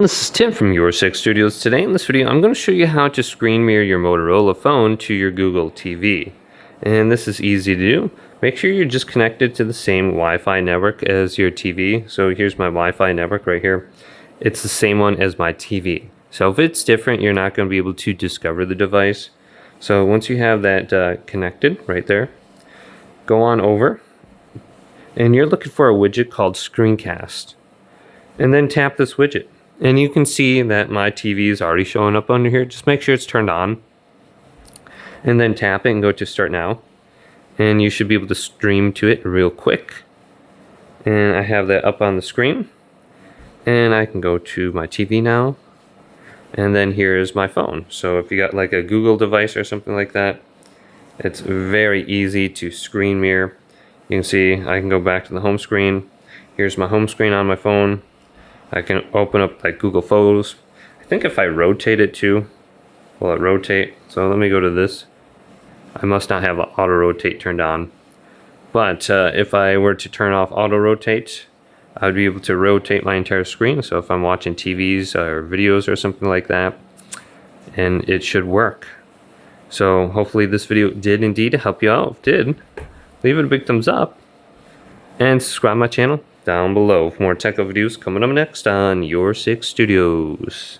This is Tim from Your Six Studios. Today in this video, I'm going to show you how to screen mirror your Motorola phone to your Google TV. And this is easy to do. Make sure you're just connected to the same Wi-Fi network as your TV. So here's my Wi-Fi network right here. It's the same one as my TV. So if it's different, you're not going to be able to discover the device. So once you have that connected right there, go on over. And you're looking for a widget called Screencast. And then tap this widget. And you can see that my TV is already showing up under here. Just make sure it's turned on. And then tap it and go to Start Now. And you should be able to stream to it real quick. And I have that up on the screen. And I can go to my TV now. And then here is my phone. So if you got like a Google device or something like that, it's very easy to screen mirror. You can see I can go back to the home screen. Here's my home screen on my phone. I can open up like Google Photos. I think if I rotate it too, will it rotate? So let me go to this. I must not have auto rotate turned on. But if I were to turn off auto rotate, I would be able to rotate my entire screen. So if I'm watching TVs or videos or something like that, and it should work. So hopefully this video did indeed help you out. If it did, leave it a big thumbs up and subscribe to my channel down below for more tech videos coming up next on Your Six Studios.